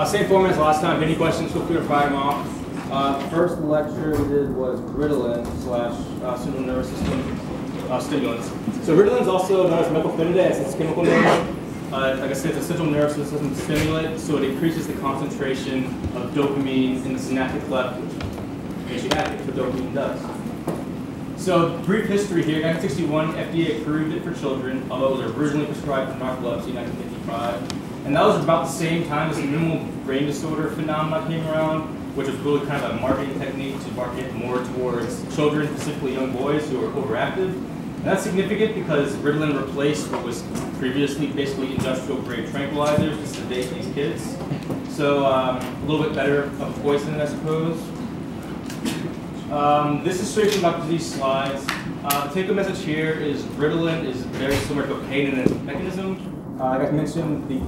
Same format as last time. Any questions, feel free to fire them off. First lecture we did was Ritalin / central nervous system stimulants. So Ritalin is also known as methylphenidate, as its chemical name. Like I said, it's a central nervous system stimulant, so it increases the concentration of dopamine in the synaptic cleft, which makes you happy. That's what dopamine does. So brief history here. 1961, FDA approved it for children, although it was originally prescribed for narcolepsy in 1955. And that was about the same time as the minimal brain disorder phenomenon came around, which was really kind of a marketing technique to market more towards children, specifically young boys who are overactive. And that's significant because Ritalin replaced what was previously basically industrial-grade tranquilizers to sedate these kids. So a little bit better of poison, I suppose. This is straight from Dr. Z's slides. The take-home message here is Ritalin is very similar to cocaine in its mechanism. Like I mentioned, the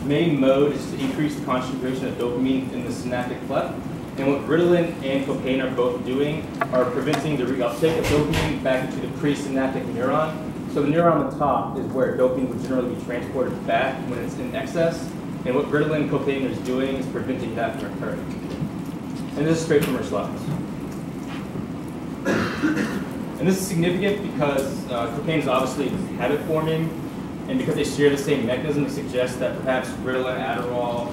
main mode is to increase the concentration of dopamine in the synaptic cleft. And what Ritalin and cocaine are both doing are preventing the reuptake of dopamine back into the presynaptic neuron. So the neuron on the top is where dopamine would generally be transported back when it's in excess. And what Ritalin and cocaine is doing is preventing that from occurring. And this is straight from our slides. And this is significant because cocaine is obviously habit forming, and because they share the same mechanism, it suggests that perhaps Ritalin, Adderall,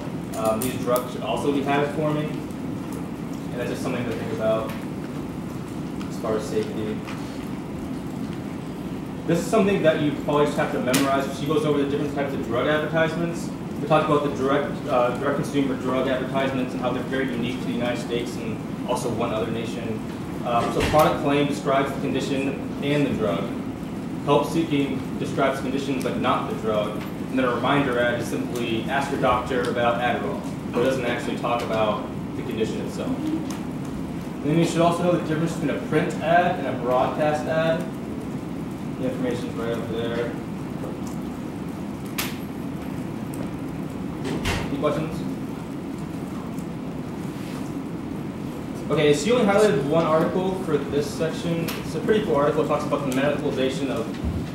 these drugs should also be habit forming. And that's just something to think about as far as safety. This is something that you probably just have to memorize. She goes over the different types of drug advertisements. We talked about the direct consumer drug advertisements and how they're very unique to the United States and also one other nation. So product claim describes the condition and the drug. Help seeking describes the condition but not the drug. And then a reminder ad is simply ask your doctor about Adderall. But it doesn't actually talk about the condition itself. And then you should also know the difference between a print ad and a broadcast ad. The information's right over there. Any questions? Okay, so you only highlighted one article for this section. It's a pretty cool article. It talks about the medicalization of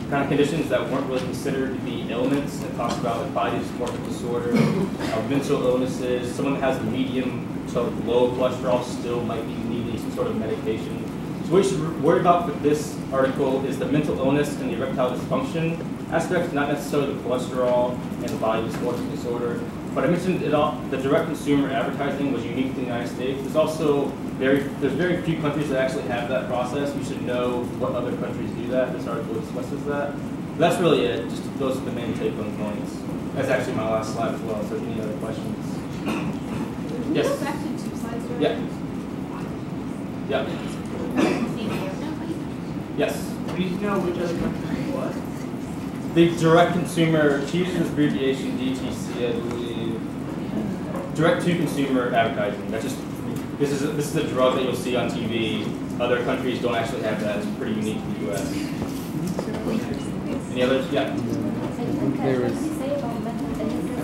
kind of conditions that weren't really considered to be ailments. It talks about like body dysmorphic disorder, mental illnesses. Someone that has medium to low cholesterol still might be needing some sort of medication. So what you should worry about for this article is the mental illness and the erectile dysfunction aspects, not necessarily the cholesterol and the body dysmorphic disorder. But I mentioned it all, the direct consumer advertising was unique to the United States. There's also there's very few countries that actually have that process. You should know what other countries do that. This article discusses that. But that's really it. Just those are the main take-home points. That's actually my last slide as well. So, any other questions? Can you Yes. go back to 2 slides? Right? Yeah. Yeah. Yes. Do you know which other country it was? The direct consumer, she uses this abbreviation DTC, I believe. Direct to consumer advertising. That's just this is a drug that you'll see on TV. Other countries don't actually have that. It's pretty unique to the US. Any others? Yeah.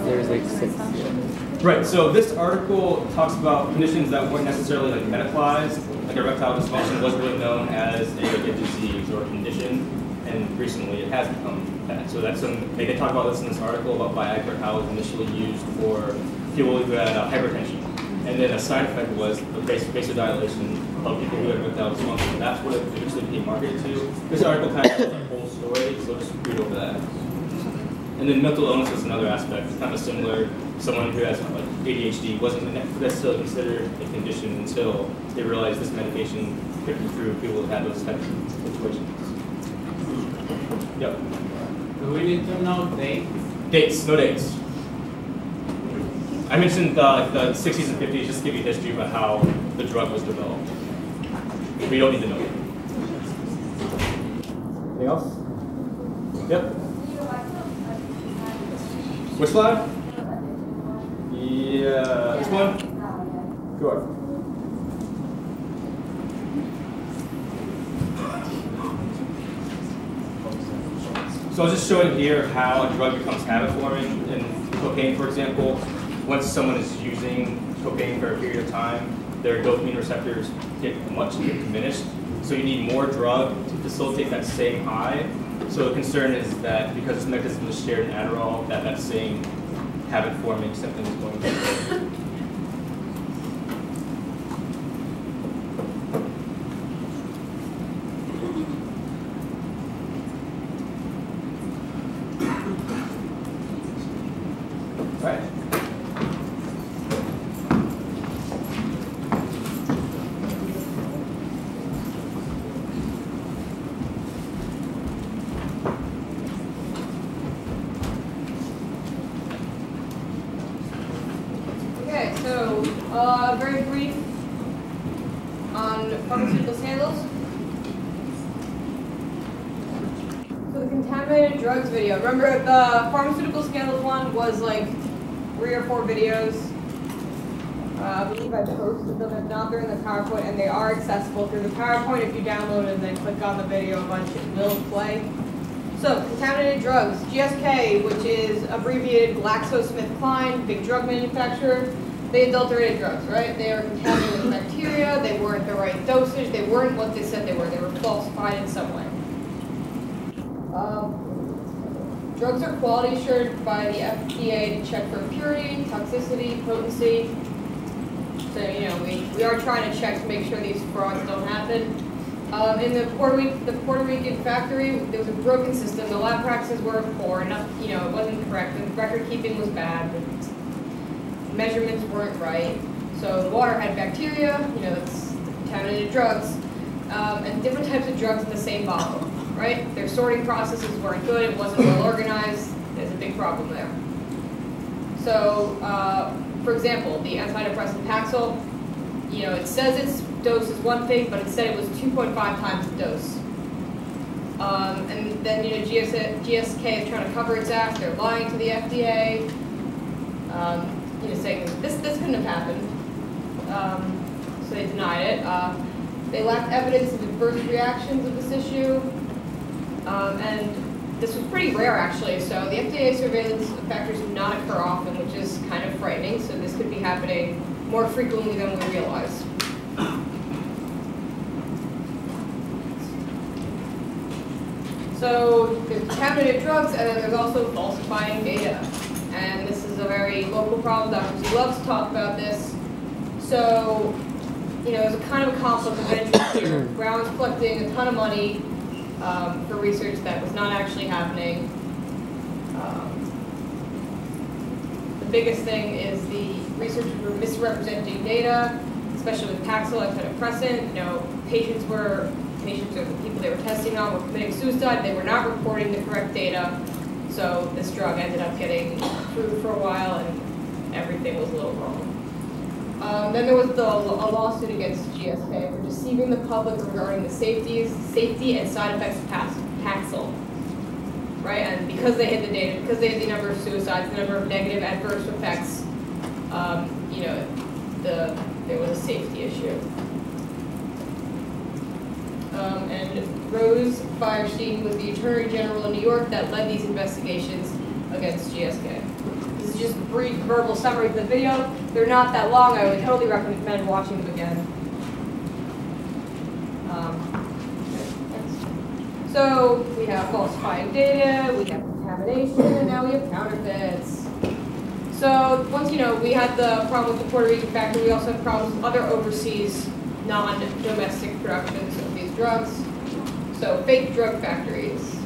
There was like 6. Yeah. Right. So this article talks about conditions that weren't necessarily like medicalized. Like erectile dysfunction wasn't really known as a disease or a condition, and recently it has become that. So that's they did talk about this in this article about Viagra, how it was initially used for people who had hypertension. And then a side effect was the vasodilation of people who had erectile dysfunction. That's what it eventually became marketed to. This article kind of has the whole story, so just read over that. And then mental illness is another aspect. It's kind of similar. Someone who has like ADHD wasn't necessarily considered a condition until they realized this medication could improve people who had those types of situations. Yep. Do we need to know dates? Dates, no dates. I mentioned the 60s and 50s just to give you history about how the drug was developed. We don't need to know it. Anything else? Yep. Which slide? Yeah, this one? Sure. So I was just showing here how a drug becomes habit forming. In cocaine, for example, once someone is using cocaine for a period of time, their dopamine receptors get diminished. So you need more drug to facilitate that same high. So the concern is that because this mechanism is shared in Adderall, that same habit-forming symptom is going to occur. Right. Okay, so very brief on pharmaceutical scandals. So the contaminated drugs video. Remember the pharmaceutical scandals one was like 3 or 4 videos. I believe I posted them. If not, they're in the PowerPoint, and they are accessible through the PowerPoint. If you download it and then click on the video a bunch, it will play. So, contaminated drugs. GSK, which is abbreviated GlaxoSmithKline, big drug manufacturer, they adulterated drugs, right? They are contaminated with bacteria, they weren't the right dosage, they weren't what they said they were falsified in some way. Drugs are quality assured by the FDA to check for purity, toxicity, potency. So, you know, we are trying to check to make sure these frauds don't happen. In the Puerto Rican factory, there was a broken system. The lab practices were poor. Enough, you know, it wasn't correct. The record keeping was bad. The measurements weren't right. So the water had bacteria. You know, that's contaminated drugs, and different types of drugs in the same bottle. Right? Their sorting processes weren't good. It wasn't well organized. There's a big problem there. So, for example, the antidepressant Paxil. You know, it says its dose is one thing, but instead it was 2.5 times the dose. And then, you know, GSK is trying to cover its ass. They're lying to the FDA, you know, saying this couldn't have happened. So they denied it. They lacked evidence of adverse reactions of this issue, and this was pretty rare actually. So the FDA surveillance factors do not occur often, which is kind of frightening. So this could be happening more frequently than we realize. So there's contaminated drugs, and then there's also falsifying data. And this is a very local problem. Dr. Z loves to talk about this. So, you know, there's a kind of a conflict of interest here. Brown's collecting a ton of money for research that was not actually happening. The biggest thing is the researchers were misrepresenting data, especially with Paxil, antidepressant. You know, patients or the people they were testing on were committing suicide. They were not reporting the correct data, so this drug ended up getting approved for a while, and everything was a little wrong. Then there was a lawsuit against GSK for deceiving the public regarding the safety and side effects of Paxil. Right, and because they hid the data, because they hid the number of suicides, the number of negative adverse effects, you know, there was a safety issue. And Rose Firestein was the Attorney General in New York that led these investigations against GSK. This is just a brief verbal summary of the video. They're not that long. I would totally recommend watching them again. So we have falsifying data, we have contamination, and now we have counterfeits. So once, you know, we had the problem with the Puerto Rican factory, we also have problems with other overseas non-domestic productions of these drugs. So fake drug factories.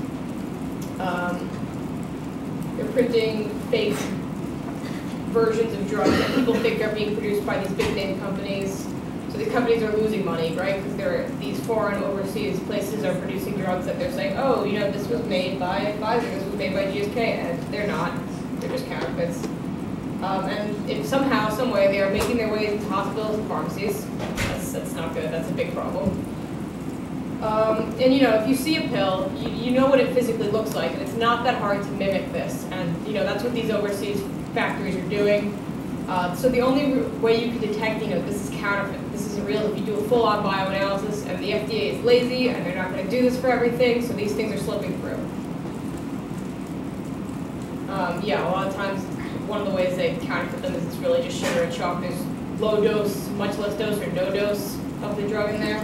They're printing fake versions of drugs that people think are being produced by these big name companies. So these companies are losing money, right? Because these foreign overseas places are producing drugs that they're saying, oh, you know, this was made by Pfizer, this was made by GSK, and they're not. They're just counterfeits. And if somehow, some way, they are making their way into hospitals and pharmacies, that's not good. That's a big problem. And you know, if you see a pill, you know what it physically looks like, and it's not that hard to mimic this. And you know, that's what these overseas factories are doing. So the only way you can detect, you know, this is counterfeit, this isn't real, if you do a full-on bioanalysis, and the FDA is lazy, and they're not going to do this for everything, so these things are slipping through. Yeah, a lot of times, one of the ways they counterfeit them is it's really just sugar and chalk. There's low dose, much less dose, or no dose of the drug in there.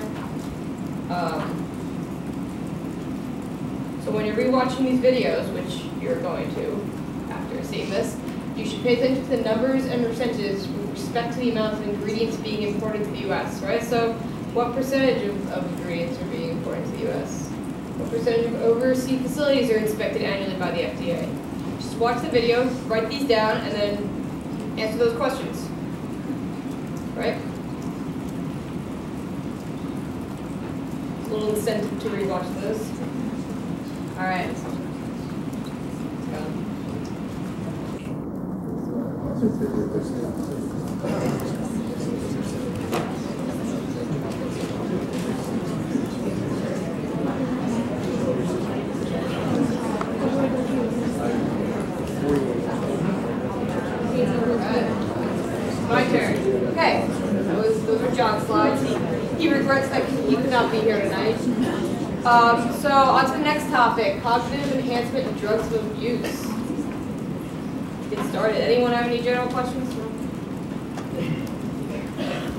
So when you're rewatching these videos, which you're going to after seeing this, you should pay attention to the numbers and percentages with respect to the amount of ingredients being imported to the U.S., right? So what percentage of ingredients are being imported to the U.S.? What percentage of overseas facilities are inspected annually by the FDA? Just watch the video, write these down, and then answer those questions. Right? A little incentive to rewatch those. All right. My turn. Okay. Those are John's slides. He regrets that he could not be here tonight. So on to the next topic, cognitive enhancement of drugs of abuse. Get started. Anyone have any general questions?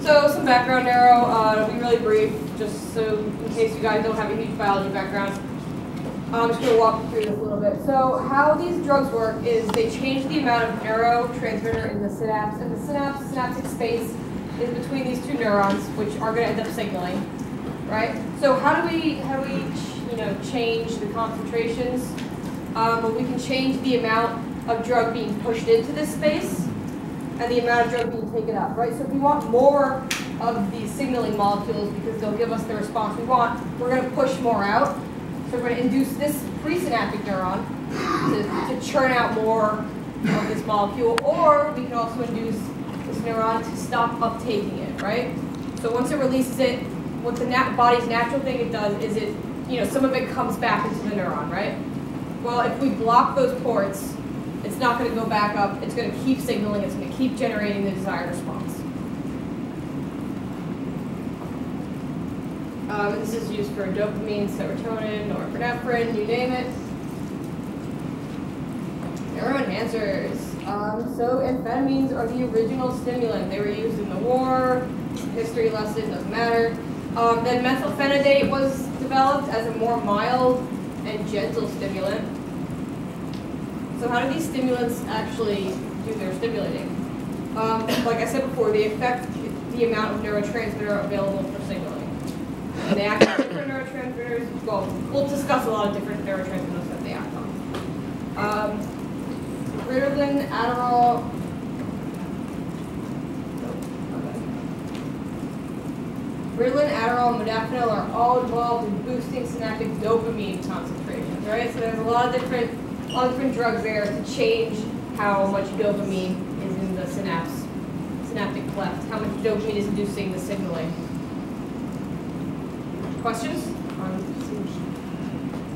So some background neuro, it'll be really brief, just so in case you guys don't have a huge biology background. I'm just going to walk you through this a little bit. So how these drugs work is they change the amount of neurotransmitter in the synapse, and the synaptic space is between these two neurons, which are going to end up signaling, right? So how do we change the concentrations? Well, we can change the amount of drug being pushed into this space and the amount of drug being taken up, right? So if we want more of these signaling molecules because they'll give us the response we want, we're going to push more out. So we're going to induce this presynaptic neuron to churn out more of this molecule, or we can also induce this neuron to stop uptaking it, right? So once it releases it, what the body's natural thing it does is some of it comes back into the neuron, right? Well, if we block those ports, it's not going to go back up. It's going to keep signaling. It's going to keep generating the desired response. This is used for dopamine, serotonin, norepinephrine, you name it. Neuroenhancers. So amphetamines are the original stimulant. They were used in the war. History lesson, doesn't matter. Then methylphenidate was developed as a more mild and gentle stimulant. So how do these stimulants actually do their stimulating? Like I said before, they affect the amount of neurotransmitter available for signaling. And they act on different neurotransmitters. Well, we'll discuss a lot of different neurotransmitters that they act on. Ritalin, Adderall. Ritalin, Adderall, and modafinil are all involved in boosting synaptic dopamine concentrations, right? So there's a lot of different drugs there to change how much dopamine is in the synaptic cleft, how much dopamine is inducing the signaling. Questions? You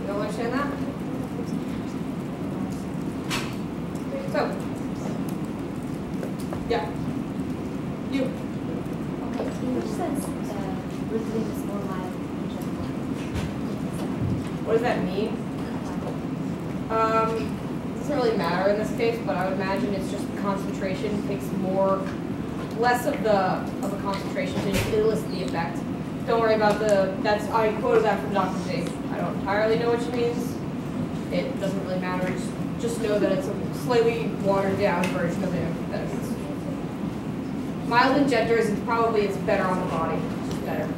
don't understand that? So, yeah. You. Okay, which says Ritalin is more mild than gentle? What does that mean? It doesn't really matter in this case, but I would imagine it's just the concentration takes less of a concentration to elicit the effect. Don't worry about I quoted that from Dr. Z. I don't entirely know what she means. It doesn't really matter. Just know that it's a slightly watered down version of amphetamines. Mild and gentle is it's better on the body. It's just better.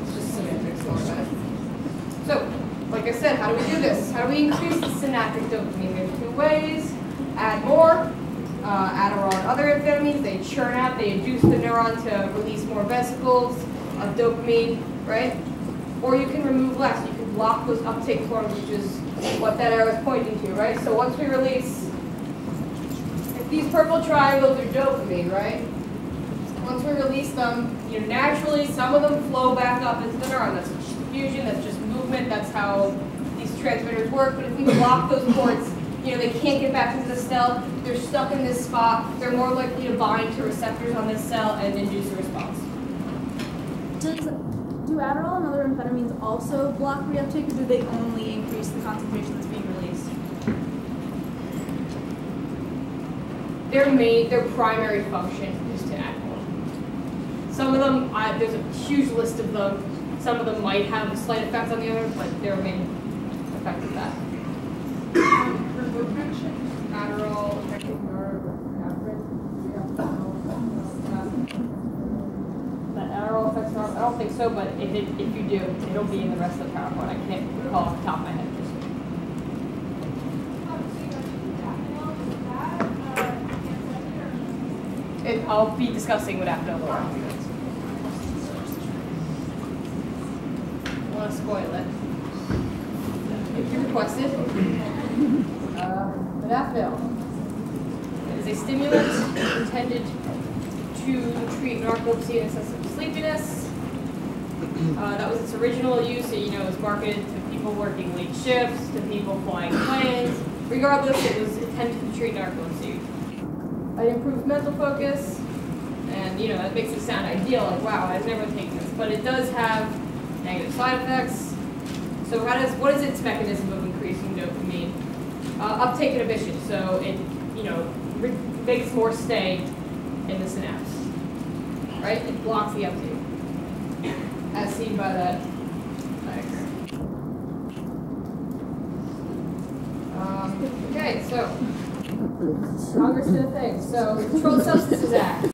It's just semantics more about it. So, like I said, how do we do this? How do we increase the synaptic dopamine? There's two ways. Add more. Adderall and other amphetamines, they churn out, they induce the neuron to release more vesicles of dopamine, right? Or you can remove less. You can block those uptake forms, which is what that arrow is pointing to, right? So once we release, if these purple triangles are dopamine, right? Once we release them, naturally some of them flow back up into the neuron. That's just diffusion, that's just movement, that's how these transmitters work. But if we block those ports, they can't get back into the cell. They're stuck in this spot. They're more likely to bind to receptors on this cell and induce a response. Do Adderall and other amphetamines also block reuptake, or do they only increase the concentration that's being released? Their primary function is to act more. Some of them, there's a huge list of them. Some of them might have a slight effect on the other, but their main effect is that. Adderall, effective norepinephrine. That Adderall affects norepinephrine? I don't think so, but if you do, it'll be in the rest of the PowerPoint. I can't recall off the top of my head. I'll be discussing with after later. I want to spoil it. If you requested, modafinil is a stimulant intended to treat narcolepsy and excessive sleepiness. That was its original use. So, you know, it was marketed to people working late shifts, to people flying planes. Regardless, it was intended to treat narcolepsy. It improves mental focus, and you know that makes it sound ideal. Like, wow, I've never taken this, but it does have negative side effects. So, what is its mechanism of increasing dopamine? Uptake inhibition. So it, you know, makes more stay in the synapse. Right? It blocks the uptake, as seen by that diagram. Okay, so Congress did a thing. So the Controlled Substances Act.